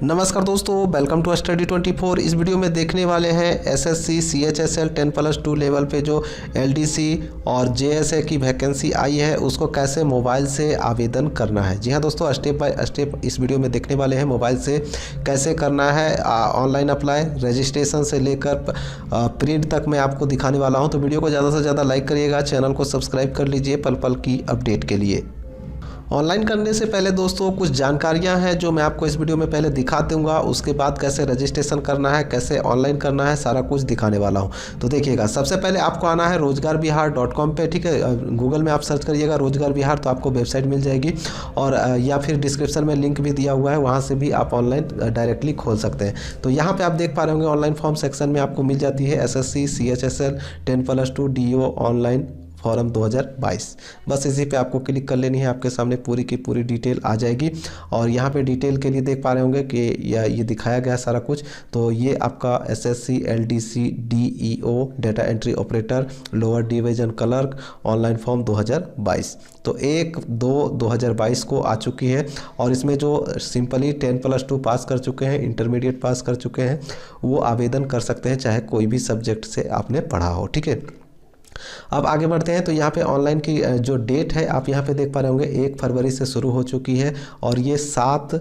नमस्कार दोस्तों, welcome to study 24। इस वीडियो में देखने वाले हैं एसएससी CHSL 10+2 लेवल पे जो LDC और JSA की वैकेंसी आई है उसको कैसे मोबाइल से आवेदन करना है। जी हाँ दोस्तों, स्टेप बाय स्टेप इस वीडियो में देखने वाले हैं मोबाइल से कैसे करना है ऑनलाइन अप्लाई, रजिस्ट्रेशन से लेकर प्रिंट तक मैं आपको दिखाने वाला हूँ। तो वीडियो को ज़्यादा से ज़्यादा लाइक करिएगा, चैनल को सब्सक्राइब कर लीजिए पल पल की अपडेट के लिए। ऑनलाइन करने से पहले दोस्तों कुछ जानकारियां हैं जो मैं आपको इस वीडियो में पहले दिखा दूंगा, उसके बाद कैसे रजिस्ट्रेशन करना है, कैसे ऑनलाइन करना है, सारा कुछ दिखाने वाला हूं। तो देखिएगा, सबसे पहले आपको आना है रोजगारबिहार.com पे। ठीक है, गूगल में आप सर्च करिएगा रोजगार बिहार तो आपको वेबसाइट मिल जाएगी, और या फिर डिस्क्रिप्शन में लिंक भी दिया हुआ है, वहाँ से भी आप ऑनलाइन डायरेक्टली खोल सकते हैं। तो यहाँ पर आप देख पा रहे होंगे ऑनलाइन फॉर्म सेक्शन में आपको मिल जाती है SSC CHSL 10+2 DO online form 2022। बस इसी पे आपको क्लिक कर लेनी है, आपके सामने पूरी की पूरी डिटेल आ जाएगी। और यहाँ पे डिटेल के लिए देख पा रहे होंगे कि ये दिखाया गया सारा कुछ। तो ये आपका SSC LDC DEO data entry operator lower division clerk online form 2022 तो 1/2/2022 को आ चुकी है। और इसमें जो सिंपली 10+2 पास कर चुके हैं, इंटरमीडिएट पास कर चुके हैं, वो आवेदन कर सकते हैं, चाहे कोई भी सब्जेक्ट से आपने पढ़ा हो। ठीक है, अब आगे बढ़ते हैं। तो यहाँ पे ऑनलाइन की जो डेट है आप यहाँ पे देख पा रहे होंगे 1 फरवरी से शुरू हो चुकी है और ये 7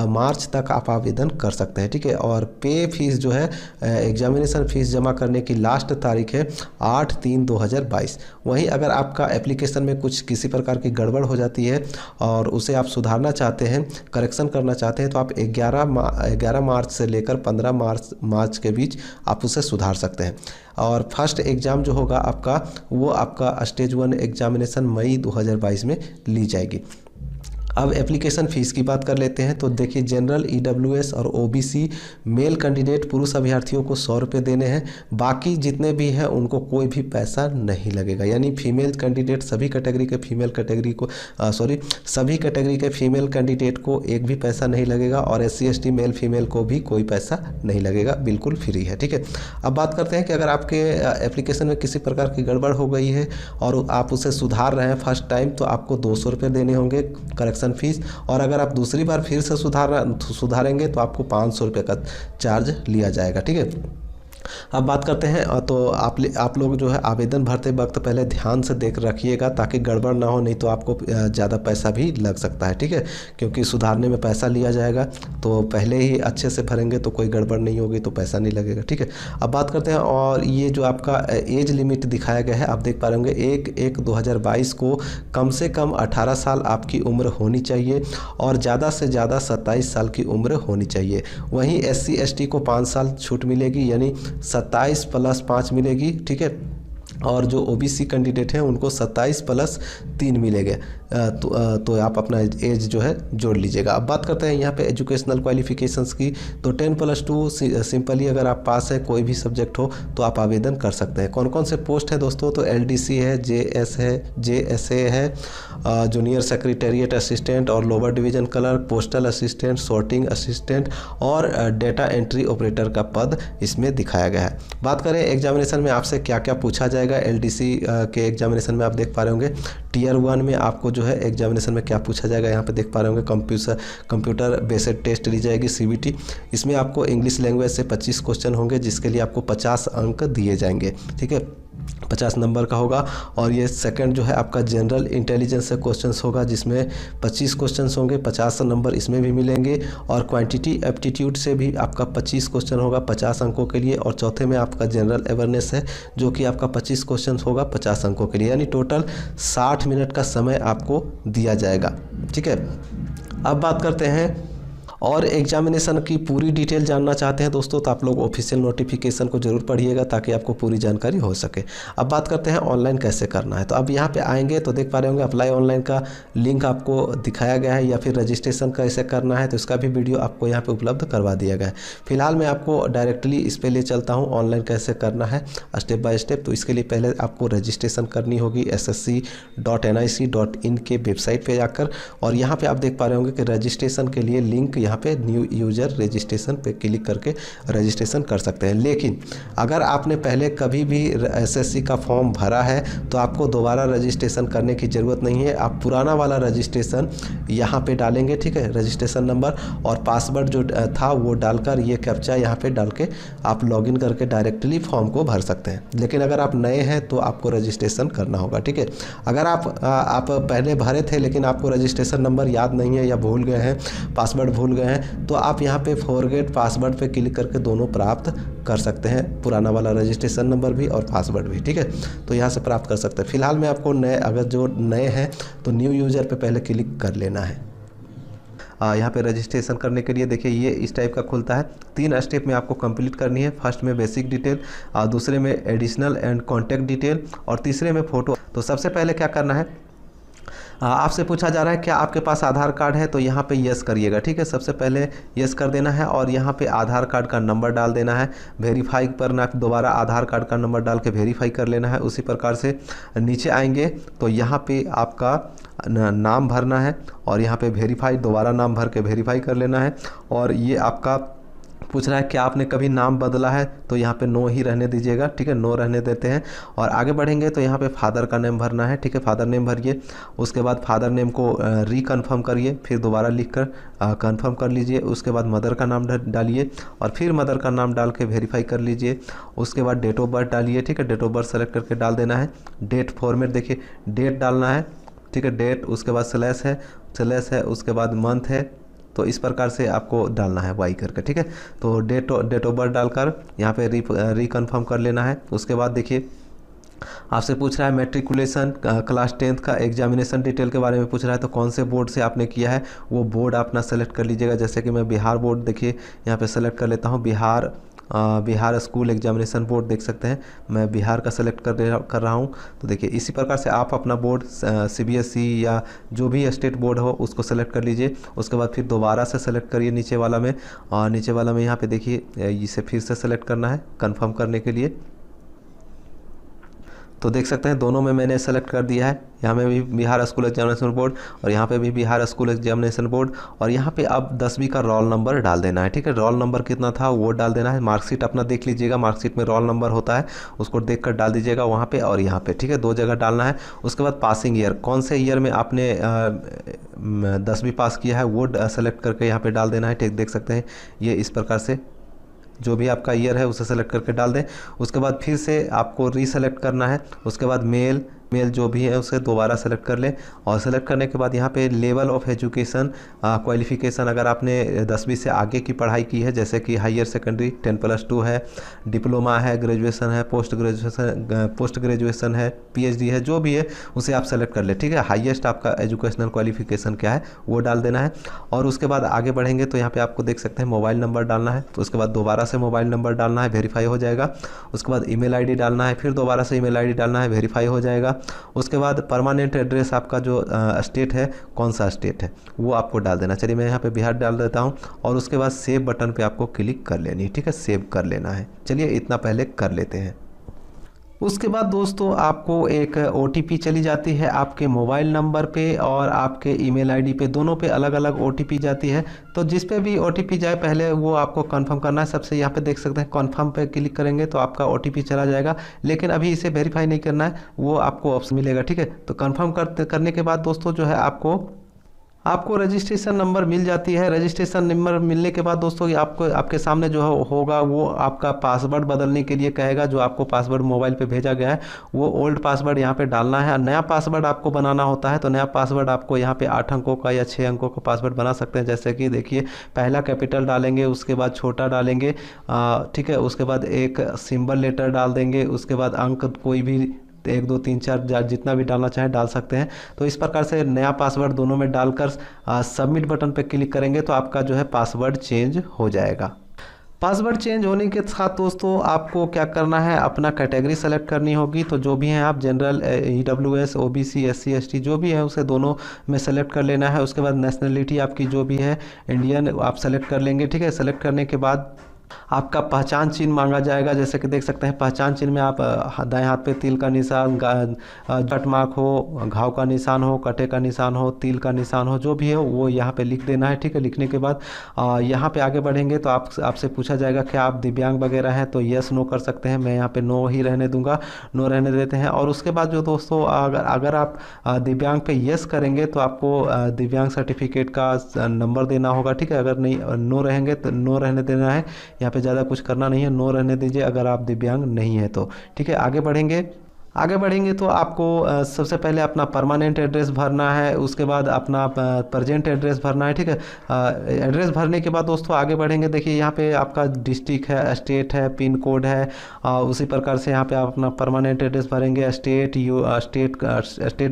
मार्च तक आप आवेदन कर सकते हैं। ठीक है, और पे फीस जो है एग्जामिनेशन फीस जमा करने की लास्ट तारीख है 8/3/2022। वहीं अगर आपका एप्लीकेशन में कुछ किसी प्रकार की गड़बड़ हो जाती है और उसे आप सुधारना चाहते हैं, करेक्शन करना चाहते हैं, तो आप 11 मार्च से लेकर 15 मार्च के बीच आप उसे सुधार सकते हैं। और फर्स्ट एग्ज़ाम जो होगा आपका, वो आपका स्टेज 1 एग्जामिनेशन मई 2022 में ली जाएगी। अब एप्लीकेशन फ़ीस की बात कर लेते हैं। तो देखिए, जनरल EWS और OBC मेल कैंडिडेट पुरुष अभ्यर्थियों को 100 रुपये देने हैं। बाकी जितने भी हैं उनको कोई भी पैसा नहीं लगेगा। यानी फीमेल कैंडिडेट सभी कैटेगरी के फीमेल कैंडिडेट को एक भी पैसा नहीं लगेगा, और SC ST मेल फीमेल को भी कोई पैसा नहीं लगेगा, बिल्कुल फ्री है। ठीक है, अब बात करते हैं कि अगर आपके एप्लीकेशन में किसी प्रकार की गड़बड़ हो गई है और आप उसे सुधार रहे हैं फर्स्ट टाइम, तो आपको 200 रुपये देने होंगे करेक्शन फीस। और अगर आप दूसरी बार फिर से सुधारेंगे तो आपको 500 रुपये का चार्ज लिया जाएगा। ठीक है, अब बात करते हैं। तो आप लोग जो है आवेदन भरते वक्त पहले ध्यान से देख रखिएगा ताकि गड़बड़ ना हो, नहीं तो आपको ज़्यादा पैसा भी लग सकता है। ठीक है, क्योंकि सुधारने में पैसा लिया जाएगा, तो पहले ही अच्छे से भरेंगे तो कोई गड़बड़ नहीं होगी तो पैसा नहीं लगेगा। ठीक है, अब बात करते हैं। और ये जो आपका एज लिमिट दिखाया गया है आप देख पा रहे होंगे 1/1/2022 को कम से कम 18 साल आपकी उम्र होनी चाहिए और ज़्यादा से ज़्यादा 27 साल की उम्र होनी चाहिए। वहीं SC ST को 5 साल छूट मिलेगी, यानी 27 + 5 मिलेगी। ठीक है, और जो OBC कैंडिडेट हैं उनको 27 + 3 मिलेंगे। तो आप अपना एज जो है जोड़ लीजिएगा। अब बात करते हैं यहाँ पे एजुकेशनल क्वालिफिकेशंस की। तो 10+2 सिंपली अगर आप पास है कोई भी सब्जेक्ट हो तो आप आवेदन कर सकते हैं। कौन कौन से पोस्ट है दोस्तों? तो LDC है, JSA है, जूनियर सेक्रेटेरिएट असिस्टेंट और lower division clerk, postal assistant, sorting assistant और डेटा एंट्री ऑपरेटर का पद इसमें दिखाया गया है। बात करें एग्जामिनेशन में आपसे क्या क्या पूछा जाएगा। LDC के एग्जामिनेशन में आप देख पा रहे होंगे Tier 1 में आपको जो है एग्जामिनेशन में क्या पूछा जाएगा, यहाँ पे देख पा रहे होंगे कंप्यूटर बेस्ड टेस्ट ली जाएगी CBT। इसमें आपको इंग्लिश लैंग्वेज से 25 क्वेश्चन होंगे जिसके लिए आपको 50 अंक दिए जाएंगे। ठीक है, 50 नंबर का होगा। और ये सेकंड जो है आपका जनरल इंटेलिजेंस से क्वेश्चंस होगा जिसमें 25 क्वेश्चंस होंगे, 50 नंबर इसमें भी मिलेंगे। और क्वांटिटी एप्टीट्यूड से भी आपका 25 क्वेश्चन होगा 50 अंकों के लिए। और चौथे में आपका जनरल अवेयरनेस है जो कि आपका 25 क्वेश्चन होगा 50 अंकों के लिए, यानी टोटल 60 मिनट का समय आपको दिया जाएगा। ठीक है, अब बात करते हैं। और एग्जामिनेशन की पूरी डिटेल जानना चाहते हैं दोस्तों तो आप लोग ऑफिशियल नोटिफिकेशन को जरूर पढ़िएगा ताकि आपको पूरी जानकारी हो सके। अब बात करते हैं ऑनलाइन कैसे करना है। तो अब यहाँ पे आएंगे तो देख पा रहे होंगे अप्लाई ऑनलाइन का लिंक आपको दिखाया गया है, या फिर रजिस्ट्रेशन कैसे करना है तो इसका भी वीडियो आपको यहाँ पे उपलब्ध करवा दिया गया है। फिलहाल मैं आपको डायरेक्टली इस पर ले चलता हूँ ऑनलाइन कैसे करना है स्टेप बाय स्टेप। तो इसके लिए पहले आपको रजिस्ट्रेशन करनी होगी ssc.nic.in के वेबसाइट पर जाकर। और यहाँ पर आप देख पा रहे होंगे कि रजिस्ट्रेशन के लिए लिंक यहाँ पे न्यू यूज़र रजिस्ट्रेशन पे क्लिक करके रजिस्ट्रेशन कर सकते हैं। लेकिन अगर आपने पहले कभी भी एसएससी का फॉर्म भरा है तो आपको दोबारा रजिस्ट्रेशन करने की ज़रूरत नहीं है। आप पुराना वाला रजिस्ट्रेशन यहाँ पे डालेंगे, ठीक है, रजिस्ट्रेशन नंबर और पासवर्ड जो था वो डालकर ये कैप्चा यहाँ पे डाल के आप लॉगिन करके डायरेक्टली फॉर्म को भर सकते हैं। लेकिन अगर आप नए हैं तो आपको रजिस्ट्रेशन करना होगा, ठीक है। अगर आप पहले भरे थे लेकिन आपको रजिस्ट्रेशन नंबर याद नहीं है या भूल गए हैं, पासवर्ड भूल गए हैं, तो आप यहाँ पे फॉरगेट पासवर्ड पे क्लिक करके दोनों प्राप्त कर सकते हैं, पुराना वाला रजिस्ट्रेशन नंबर भी और पासवर्ड भी, ठीक है। तो यहाँ से प्राप्त कर सकते हैं। फिलहाल में आपको अगर जो नए हैं तो न्यू यूज़र पे पहले क्लिक कर लेना है। यहाँ पे रजिस्ट्रेशन करने के लिए देखिए ये इस टाइप का खुलता है। 3 स्टेप में आपको कंप्लीट करनी है। फर्स्ट में बेसिक डिटेल, दूसरे में एडिशनल एंड कॉन्टैक्ट डिटेल और तीसरे में फ़ोटो। तो सबसे पहले क्या करना है, आपसे पूछा जा रहा है क्या आपके पास आधार कार्ड है, तो यहाँ पे यस करिएगा, ठीक है। सबसे पहले यस कर देना है और यहाँ पे आधार कार्ड का नंबर डाल देना है। वेरीफाई पर ना दोबारा आधार कार्ड का नंबर डाल के वेरीफाई कर लेना है। उसी प्रकार से नीचे आएंगे तो यहाँ पे आपका नाम भरना है और यहाँ पे वेरीफाई, दोबारा नाम भर के वेरीफाई कर लेना है। और ये आपका पूछ रहा है कि आपने कभी नाम बदला है, तो यहाँ पे नो ही रहने दीजिएगा, ठीक है, नो रहने देते हैं। और आगे बढ़ेंगे तो यहाँ पे फादर का नेम भरना है, ठीक है, फादर नेम भरिए। उसके बाद फादर नेम को रिकन्फर्म करिए, फिर दोबारा लिख कर कन्फर्म कर लीजिए। उसके बाद मदर का नाम डालिए और फिर मदर का नाम डाल के वेरीफाई कर लीजिए। उसके बाद डेट ऑफ बर्थ डालिए, ठीक है, डेट ऑफ बर्थ सेलेक्ट करके डाल देना है। डेट फॉर्मेट देखिए, डेट डालना है, ठीक है, डेट, उसके बाद स्लैश है, उसके बाद मंथ है। तो इस प्रकार से आपको डालना है वाई करके, ठीक है। तो डेट ऑफ बर्थ डालकर यहाँ पे रिकन्फर्म कर लेना है। उसके बाद देखिए आपसे पूछ रहा है मैट्रिकुलेशन क्लास 10th का एग्जामिनेशन डिटेल के बारे में पूछ रहा है, तो कौन से बोर्ड से आपने किया है वो बोर्ड अपना सेलेक्ट कर लीजिएगा। जैसे कि मैं बिहार बोर्ड देखिए यहाँ पे सेलेक्ट कर लेता हूँ, बिहार स्कूल एग्जामिनेशन बोर्ड देख सकते हैं, मैं बिहार का सेलेक्ट कर रहा हूँ। तो देखिए इसी प्रकार से आप अपना बोर्ड CBSE या जो भी स्टेट बोर्ड हो उसको सेलेक्ट कर लीजिए। उसके बाद फिर दोबारा से सेलेक्ट करिए नीचे वाला में, और नीचे वाला में यहाँ पे देखिए इसे फिर से सेलेक्ट करना है कंफर्म करने के लिए। तो देख सकते हैं दोनों में मैंने सेलेक्ट कर दिया है, यहाँ में भी बिहार स्कूल एग्जामिनेशन बोर्ड और यहाँ पे भी बिहार स्कूल एग्जामिनेशन बोर्ड। और यहाँ पे अब 10वीं का रोल नंबर डाल देना है, ठीक है, रोल नंबर कितना था वो डाल देना है। मार्कशीट अपना देख लीजिएगा, मार्कशीट में रोल नंबर होता है, उसको देख कर डाल दीजिएगा वहाँ पे और यहाँ पे, ठीक है, 2 जगह डालना है। उसके बाद पासिंग ईयर, कौन से ईयर में आपने 10वीं पास किया है वो सेलेक्ट करके यहाँ पर डाल देना है, ठीक, देख सकते हैं ये इस प्रकार से जो भी आपका ईयर है उसे सेलेक्ट करके डाल दें। उसके बाद फिर से आपको रीसेलेक्ट करना है। उसके बाद मेल जो भी है उसे दोबारा सेलेक्ट कर लें और सेलेक्ट करने के बाद यहाँ पे लेवल ऑफ एजुकेशन क्वालिफ़िकेशन, अगर आपने 10वीं से आगे की पढ़ाई की है जैसे कि हायर सेकेंडरी 10+2 है, डिप्लोमा है, ग्रेजुएशन है, पोस्ट ग्रेजुएशन है, PhD है, जो भी है उसे आप सेलेक्ट कर लें, ठीक है। हाईएस्ट आपका एजुकेशनल क्वालिफ़िकेशन क्या है वो डाल देना है। और उसके बाद आगे बढ़ेंगे तो यहाँ पर आपको देख सकते हैं मोबाइल नंबर डालना है। तो उसके बाद दोबारा से मोबाइल नंबर डालना है, वेरीफाई हो जाएगा। उसके बाद email ID डालना है, फिर दोबारा से email ID डालना है, वेरीफाई हो जाएगा। उसके बाद परमानेंट एड्रेस आपका जो स्टेट है, कौन सा स्टेट है वो आपको डाल देना। चलिए मैं यहाँ पे बिहार डाल देता हूँ और उसके बाद सेव बटन पे आपको क्लिक कर लेनी है, ठीक है, सेव कर लेना है। चलिए इतना पहले कर लेते हैं। उसके बाद दोस्तों आपको एक OTP चली जाती है आपके मोबाइल नंबर पे और आपके email ID पे, दोनों पे अलग अलग OTP जाती है। तो जिस पे भी OTP जाए पहले वो आपको कंफर्म करना है। सबसे यहाँ पे देख सकते हैं कंफर्म पे क्लिक करेंगे तो आपका OTP चला जाएगा, लेकिन अभी इसे वेरीफाई नहीं करना है, वो आपको ऑप्शन मिलेगा, ठीक है। तो कंफर्म करने के बाद दोस्तों जो है आपको रजिस्ट्रेशन नंबर मिल जाती है। रजिस्ट्रेशन नंबर मिलने के बाद दोस्तों आपके सामने जो होगा वो आपका पासवर्ड बदलने के लिए कहेगा। जो आपको पासवर्ड मोबाइल पे भेजा गया है वो ओल्ड पासवर्ड यहाँ पे डालना है। नया पासवर्ड आपको बनाना होता है, तो नया पासवर्ड आपको यहाँ पे 8 अंकों का या 6 अंकों का पासवर्ड बना सकते हैं। जैसे कि देखिए पहला कैपिटल डालेंगे, उसके बाद छोटा डालेंगे, ठीक है, उसके बाद एक सिंबल लेटर डाल देंगे, उसके बाद अंक कोई भी 1 2 3 4 जितना भी डालना चाहें डाल सकते हैं। तो इस प्रकार से नया पासवर्ड दोनों में डालकर सबमिट बटन पर क्लिक करेंगे तो आपका जो है पासवर्ड चेंज हो जाएगा। पासवर्ड चेंज होने के साथ दोस्तों आपको क्या करना है, अपना कैटेगरी सेलेक्ट करनी होगी। तो जो भी हैं आप general, EWS, OBC, SC ST जो भी है उसे दोनों में सेलेक्ट कर लेना है। उसके बाद नेशनलिटी आपकी जो भी है इंडियन आप सेलेक्ट कर लेंगे, ठीक है। सेलेक्ट करने के बाद आपका पहचान चिन्ह मांगा जाएगा, जैसे कि देख सकते हैं पहचान चिन्ह में आप दाएं हाथ पे तिल का निशान, कट मार्क हो, घाव का निशान हो, कटे का निशान हो, तिल का निशान हो, जो भी है वो यहाँ पे लिख देना है। ठीक है, लिखने के बाद यहाँ पे आगे बढ़ेंगे तो आपसे पूछा जाएगा कि आप दिव्यांग वगैरह हैं, तो यस नो कर सकते हैं। मैं यहाँ पे नो ही रहने दूंगा, नो रहने देते हैं। और उसके बाद जो दोस्तों अगर आप दिव्यांग पे यस करेंगे तो आपको दिव्यांग सर्टिफिकेट का नंबर देना होगा। ठीक है, अगर नहीं नो रहेंगे तो नो रहने देना है। यहाँ पे ज़्यादा कुछ करना नहीं है, नो रहने दीजिए अगर आप दिव्यांग नहीं है तो। ठीक है, आगे बढ़ेंगे तो आपको सबसे पहले अपना परमानेंट एड्रेस भरना है, उसके बाद अपना प्रेजेंट एड्रेस भरना है। ठीक है, एड्रेस भरने के बाद दोस्तों आगे बढ़ेंगे। देखिए यहाँ पे आपका डिस्ट्रिक्ट है, स्टेट है, पिन कोड है, उसी प्रकार से यहाँ पे आप अपना परमानेंट एड्रेस भरेंगे। स्टेट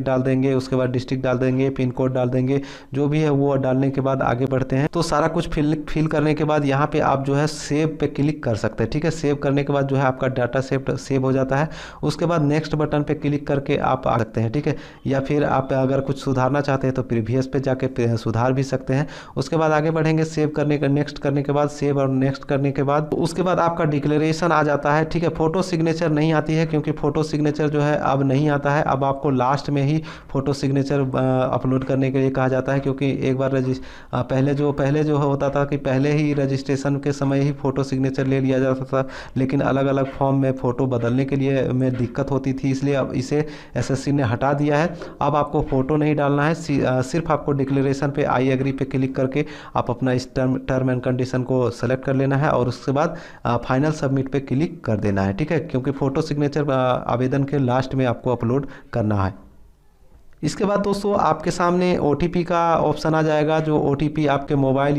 डाल देंगे, उसके बाद डिस्ट्रिक्ट डाल देंगे, पिन कोड डाल देंगे, जो भी है वो डालने के बाद आगे बढ़ते हैं। तो सारा कुछ फिल करने के बाद यहाँ पे आप जो है सेव पे क्लिक कर सकते हैं। ठीक है, सेव करने के बाद जो है आपका डाटा सेव हो जाता है। उसके बाद नेक्स्ट बटन पे क्लिक करके आप आ सकते हैं। ठीक है, या फिर आप अगर कुछ सुधारना चाहते हैं तो प्रीवियस पे जाके सुधार भी सकते हैं। उसके बाद आगे बढ़ेंगे, सेव करने का नेक्स्ट करने के बाद, सेव और नेक्स्ट करने के बाद उसके बाद आपका डिक्लेरेशन आ जाता है। ठीक है, फोटो सिग्नेचर नहीं आती है क्योंकि फोटो सिग्नेचर जो है अब नहीं आता है। अब आपको लास्ट में ही फोटो सिग्नेचर अपलोड करने के लिए कहा जाता है, क्योंकि एक बार पहले जो होता था कि पहले ही रजिस्ट्रेशन के समय ही फोटो सिग्नेचर ले लिया जाता था, लेकिन अलग अलग फॉर्म में फ़ोटो बदलने के लिए में दिक्कत होती थी, इसलिए अब इसे एसएससी ने हटा दिया है। अब आपको फ़ोटो नहीं डालना है, सिर्फ आपको डिक्लेरेशन पे आई एग्री पे क्लिक करके आप अपना इस टर्म एंड कंडीशन को सेलेक्ट कर लेना है और उसके बाद फाइनल सबमिट पे क्लिक कर देना है। ठीक है, क्योंकि फ़ोटो सिग्नेचर आवेदन के लास्ट में आपको अपलोड करना है। इसके बाद दोस्तों आपके सामने OTP का ऑप्शन आ जाएगा, जो OTP आपके मोबाइल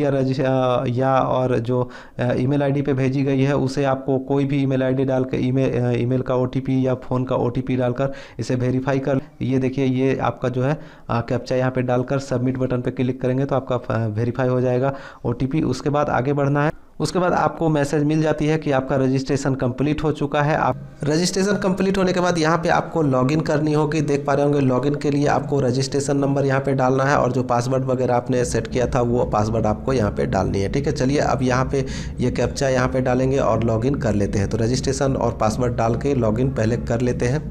या और जो ईमेल आईडी पे भेजी गई है, उसे आपको कोई भी ईमेल आईडी डाल कर ईमेल का OTP या फ़ोन का OTP डालकर इसे वेरीफाई कर। ये देखिए, ये आपका जो है कैप्चा यहाँ पे डालकर सबमिट बटन पे क्लिक करेंगे तो आपका वेरीफाई हो जाएगा OTP। उसके बाद आगे बढ़ना है। उसके बाद आपको मैसेज मिल जाती है कि आपका रजिस्ट्रेशन कंप्लीट हो चुका है। आप रजिस्ट्रेशन कंप्लीट होने के बाद यहाँ पे आपको लॉगिन करनी होगी। देख पा रहे होंगे, लॉगिन के लिए आपको रजिस्ट्रेशन नंबर यहाँ पे डालना है और जो पासवर्ड वगैरह आपने सेट किया था वो पासवर्ड आपको यहाँ पे डालनी है। ठीक है, चलिए अब यहाँ पे ये कैप्चा यहाँ पे डालेंगे और लॉगिन कर लेते हैं। तो रजिस्ट्रेशन और पासवर्ड डाल के लॉगिन पहले कर लेते हैं।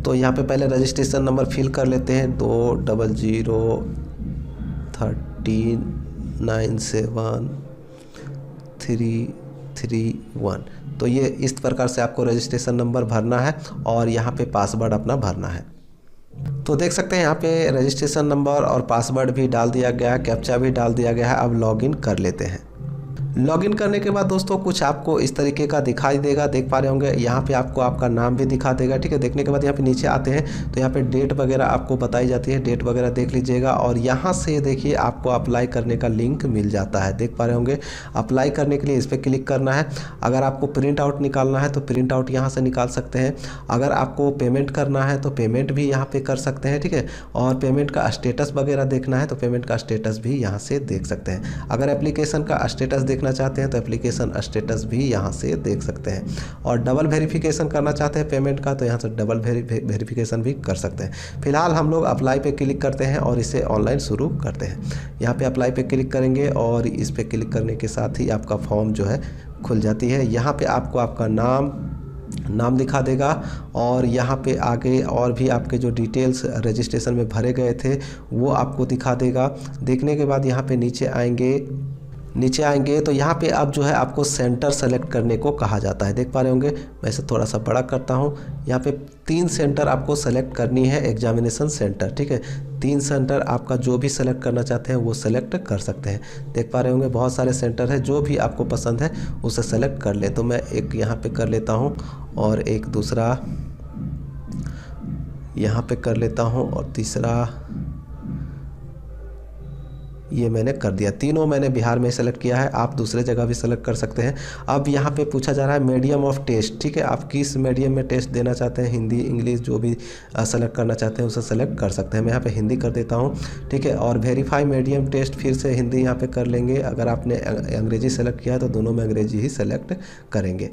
तो यहाँ पे पहले रजिस्ट्रेशन नंबर फिल कर लेते हैं, 20039731। तो ये इस प्रकार से आपको रजिस्ट्रेशन नंबर भरना है और यहाँ पे पासवर्ड अपना भरना है। तो देख सकते हैं यहाँ पे रजिस्ट्रेशन नंबर और पासवर्ड भी डाल दिया गया है, कैप्चा भी डाल दिया गया है। अब लॉगिन कर लेते हैं। लॉगिन करने के बाद दोस्तों कुछ आपको इस तरीके का दिखाई देगा, देख पा रहे होंगे। यहाँ पे आपको आपका नाम भी दिखा देगा। ठीक है, देखने के बाद यहाँ पे नीचे आते हैं तो यहाँ पे डेट वगैरह आपको बताई जाती है, डेट वगैरह देख लीजिएगा। और यहाँ से देखिए आपको अप्लाई करने का लिंक मिल जाता है, देख पा रहे होंगे। अप्लाई करने के लिए इस पर क्लिक करना है। अगर आपको प्रिंट आउट निकालना है तो प्रिंट आउट यहाँ से निकाल सकते हैं। अगर आपको पेमेंट करना है तो पेमेंट भी यहाँ पे कर सकते हैं। ठीक है, और पेमेंट का स्टेटस वगैरह देखना है तो पेमेंट का स्टेटस भी यहाँ से देख सकते हैं। अगर एप्लीकेशन का स्टेटस देखना चाहते हैं तो एप्लीकेशन स्टेटस भी यहाँ से देख सकते हैं। और डबल वेरिफिकेशन करना चाहते हैं पेमेंट का तो यहाँ से डबल वेरिफिकेशन भी कर सकते हैं। फिलहाल हम लोग अप्लाई पे क्लिक करते हैं और इसे ऑनलाइन शुरू करते हैं। यहाँ पे अप्लाई पे क्लिक करेंगे और इस पे क्लिक करने के साथ ही आपका फॉर्म जो है खुल जाती है। यहाँ पे आपको आपका नाम दिखा देगा और यहाँ पे आगे और भी आपके जो डिटेल्स रजिस्ट्रेशन में भरे गए थे वो आपको दिखा देगा। देखने के बाद यहाँ पे नीचे आएंगे तो यहाँ पे अब जो है आपको सेंटर सेलेक्ट करने को कहा जाता है, देख पा रहे होंगे। मैं इसे थोड़ा सा बड़ा करता हूँ। यहाँ पे 3 सेंटर आपको सेलेक्ट करनी है, एग्जामिनेशन सेंटर। ठीक है, 3 सेंटर आपका जो भी सेलेक्ट करना चाहते हैं वो सेलेक्ट कर सकते हैं। देख पा रहे होंगे बहुत सारे सेंटर है, जो भी आपको पसंद है उसे सेलेक्ट कर ले। तो मैं एक यहाँ पे कर लेता हूँ और एक दूसरा यहाँ पे कर लेता हूँ और तीसरा ये मैंने कर दिया। तीनों मैंने बिहार में सेलेक्ट किया है, आप दूसरे जगह भी सेलेक्ट कर सकते हैं। अब यहाँ पे पूछा जा रहा है मीडियम ऑफ टेस्ट। ठीक है, आप किस मीडियम में टेस्ट देना चाहते हैं, हिंदी इंग्लिश जो भी सेलेक्ट करना चाहते हैं उसे सेलेक्ट कर सकते हैं। मैं यहाँ पे हिंदी कर देता हूँ। ठीक है, और वेरीफाई मीडियम टेस्ट फिर से हिंदी यहाँ पे कर लेंगे। अगर आपने अंग्रेजी सेलेक्ट किया है तो दोनों में अंग्रेजी ही सेलेक्ट करेंगे।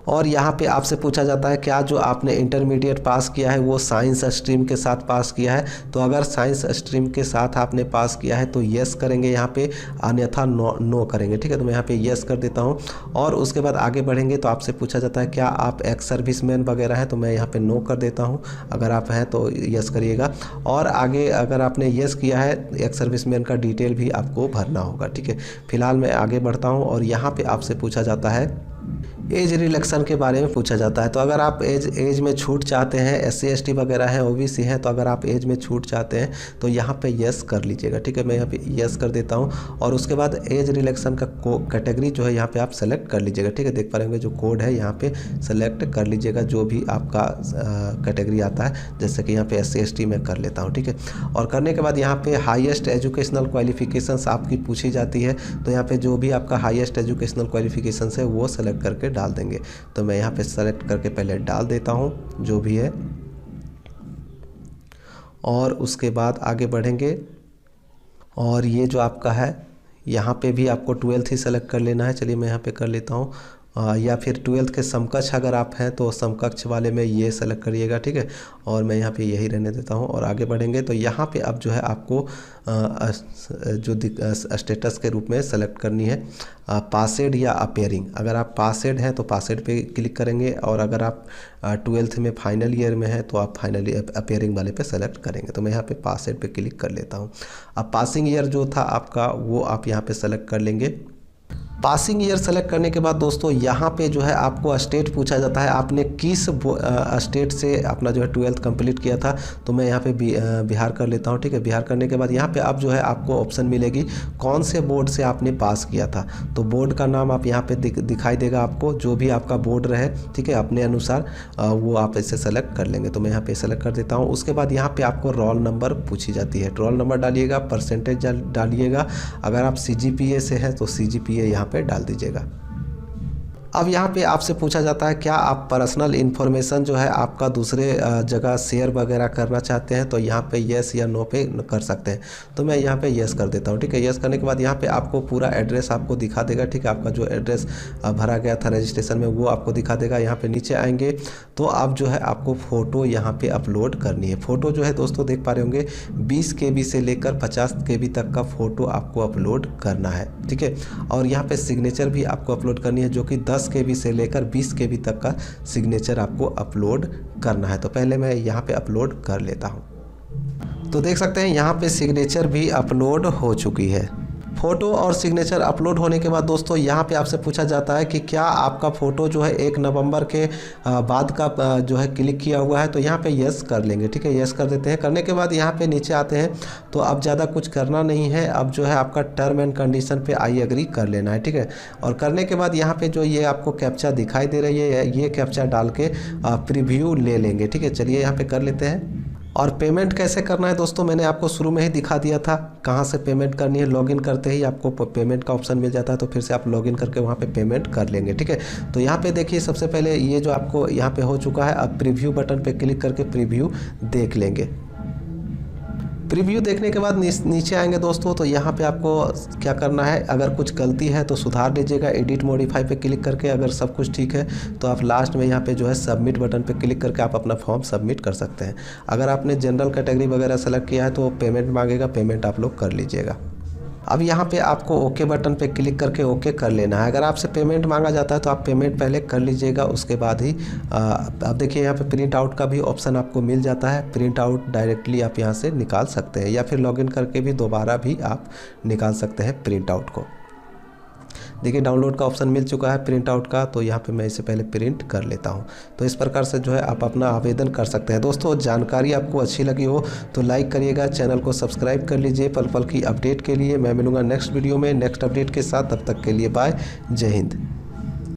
और यहाँ पे आपसे पूछा जाता है क्या जो आपने इंटरमीडिएट पास किया है वो साइंस स्ट्रीम के साथ पास किया है। तो अगर साइंस स्ट्रीम के साथ आपने पास किया है तो यस करेंगे यहाँ पे, अन्यथा नो करेंगे। ठीक है, तो मैं यहाँ पे यस कर देता हूँ। और उसके बाद आगे बढ़ेंगे तो आपसे पूछा जाता है क्या आप एक्स सर्विसमैन वगैरह हैं, तो मैं यहाँ पे नो कर देता हूँ। अगर आप हैं तो यस करिएगा। और आगे अगर आपने यस किया है एक्स सर्विसमैन का डिटेल भी आपको भरना होगा। ठीक है, फिलहाल मैं आगे बढ़ता हूँ और यहाँ पे आपसे पूछा जाता है एज रिलैक्सन के बारे में पूछा जाता है। तो अगर आप एज में छूट चाहते हैं, SC ST वगैरह हैं, OBC हैं, तो अगर आप एज में छूट चाहते हैं तो यहाँ पे यस कर लीजिएगा। ठीक है, मैं यहाँ पे यस कर देता हूँ। और उसके बाद एज रिलैक्सन का कैटेगरी जो है यहाँ पे आप सेलेक्ट कर लीजिएगा। ठीक है, देख पा रहे होंगे जो कोड है यहाँ पे सेलेक्ट कर लीजिएगा, जो भी आपका कैटेगरी आता है। जैसे कि यहाँ पे SC ST में कर लेता हूँ। ठीक है, और करने के बाद यहाँ पे हाईएस्ट एजुकेशनल क्वालिफिकेशंस आपकी पूछी जाती है। तो यहाँ पे जो भी आपका हाईएस्ट एजुकेशनल क्वालिफिकेशंस है वो सेलेक्ट करके डाल देंगे। तो मैं यहाँ पे सेलेक्ट करके पहले डाल देता हूँ जो भी है, और उसके बाद आगे बढ़ेंगे। और ये जो आपका है यहाँ पे भी आपको 12th ही सेलेक्ट कर लेना है। चलिए मैं यहाँ पे कर लेता हूँ। या फिर 12th के समकक्ष अगर आप हैं तो समकक्ष वाले में ये सेलेक्ट करिएगा। ठीक है, और मैं यहाँ पे यही रहने देता हूँ। और आगे बढ़ेंगे तो यहाँ पे अब जो है आपको जो स्टेटस के रूप में सेलेक्ट करनी है पासेड या अपेयरिंग। अगर आप पासेड हैं तो पासेड पे क्लिक करेंगे, और अगर आप 12th में फाइनल ईयर में हैं तो आप फाइनल अपेयरिंग वाले पे सेलेक्ट करेंगे। तो मैं यहाँ पे पासेड पे क्लिक कर लेता हूँ। अब पासिंग ईयर जो था आपका वो आप यहाँ पे सेलेक्ट कर लेंगे। पासिंग ईयर सेलेक्ट करने के बाद दोस्तों यहाँ पे जो है आपको स्टेट पूछा जाता है, आपने किस स्टेट से अपना जो है 12th कंप्लीट किया था। तो मैं यहाँ पे बिहार कर लेता हूँ। ठीक है, बिहार करने के बाद यहाँ पे अब जो है आपको ऑप्शन मिलेगी कौन से बोर्ड से आपने पास किया था। तो बोर्ड का नाम आप यहाँ पे दिखाई देगा आपको, जो भी आपका बोर्ड रहे। ठीक है, अपने अनुसार वो आप इसे सेलेक्ट कर लेंगे। तो मैं यहाँ पे सेलेक्ट कर देता हूँ। उसके बाद यहाँ पे आपको रोल नंबर पूछी जाती है, रोल नंबर डालिएगा, परसेंटेज डालिएगा। अगर आप CGPA से हैं तो CGPA यहाँ पे डाल दीजिएगा। अब यहाँ पे आपसे पूछा जाता है क्या आप पर्सनल इन्फॉर्मेशन जो है आपका दूसरे जगह शेयर वगैरह करना चाहते हैं। तो यहाँ पे येस या नो पे कर सकते हैं। तो मैं यहाँ पे येस कर देता हूँ। ठीक है, येस करने के बाद यहाँ पे आपको पूरा एड्रेस आपको दिखा देगा। ठीक है, आपका जो एड्रेस भरा गया था रजिस्ट्रेशन में वो आपको दिखा देगा। यहाँ पे नीचे आएंगे तो आप जो है आपको फ़ोटो यहाँ पे अपलोड करनी है। फ़ोटो जो है दोस्तों देख पा रहे होंगे 20 KB से लेकर 50 KB तक का फ़ोटो आपको अपलोड करना है। ठीक है, और यहाँ पे सिग्नेचर भी आपको अपलोड करनी है, जो कि 10 KB से लेकर 20 KB तक का सिग्नेचर आपको अपलोड करना है। तो पहले मैं यहाँ पे अपलोड कर लेता हूँ। तो देख सकते हैं यहाँ पे सिग्नेचर भी अपलोड हो चुकी है। फ़ोटो और सिग्नेचर अपलोड होने के बाद दोस्तों यहाँ पे आपसे पूछा जाता है कि क्या आपका फ़ोटो जो है 1 नवंबर के बाद का जो है क्लिक किया हुआ है। तो यहाँ पे यस कर लेंगे। ठीक है, यस कर देते हैं। करने के बाद यहाँ पे नीचे आते हैं तो अब ज़्यादा कुछ करना नहीं है। अब जो है आपका टर्म एंड कंडीशन पे आई एग्री कर लेना है। ठीक है, और करने के बाद यहाँ पे जो ये आपको कैप्चा दिखाई दे रही है, ये कैप्चा डाल के प्रीव्यू ले लेंगे। ठीक है, चलिए यहाँ पे कर लेते हैं। और पेमेंट कैसे करना है दोस्तों मैंने आपको शुरू में ही दिखा दिया था कहाँ से पेमेंट करनी है। लॉगिन करते ही आपको पेमेंट का ऑप्शन मिल जाता है, तो फिर से आप लॉगिन करके वहाँ पे पेमेंट कर लेंगे। ठीक है, तो यहाँ पे देखिए सबसे पहले ये जो आपको यहाँ पे हो चुका है। अब प्रीव्यू बटन पे क्लिक करके प्रीव्यू देख लेंगे। प्रीव्यू देखने के बाद नीचे आएंगे दोस्तों तो यहाँ पे आपको क्या करना है, अगर कुछ गलती है तो सुधार लीजिएगा। एडिट मॉडिफाई पे क्लिक करके अगर सब कुछ ठीक है तो आप लास्ट में यहाँ पे जो है सबमिट बटन पे क्लिक करके आप अपना फॉर्म सबमिट कर सकते हैं। अगर आपने जनरल कैटेगरी वगैरह सेलेक्ट किया है तो पेमेंट मांगेगा, पेमेंट आप लोग कर लीजिएगा। अब यहाँ पे आपको ओके बटन पे क्लिक करके ओके कर लेना है। अगर आपसे पेमेंट मांगा जाता है तो आप पेमेंट पहले कर लीजिएगा, उसके बाद ही अब देखिए यहाँ पे प्रिंट आउट का भी ऑप्शन आपको मिल जाता है। प्रिंट आउट डायरेक्टली आप यहाँ से निकाल सकते हैं, या फिर लॉगिन करके भी दोबारा भी आप निकाल सकते हैं प्रिंट आउट को। देखिए डाउनलोड का ऑप्शन मिल चुका है प्रिंट आउट का, तो यहाँ पे मैं इसे पहले प्रिंट कर लेता हूँ। तो इस प्रकार से जो है आप अपना आवेदन कर सकते हैं। दोस्तों जानकारी आपको अच्छी लगी हो तो लाइक करिएगा, चैनल को सब्सक्राइब कर लीजिए पल पल की अपडेट के लिए। मैं मिलूंगा नेक्स्ट वीडियो में नेक्स्ट अपडेट के साथ, तब तक के लिए बाय, जय हिंद।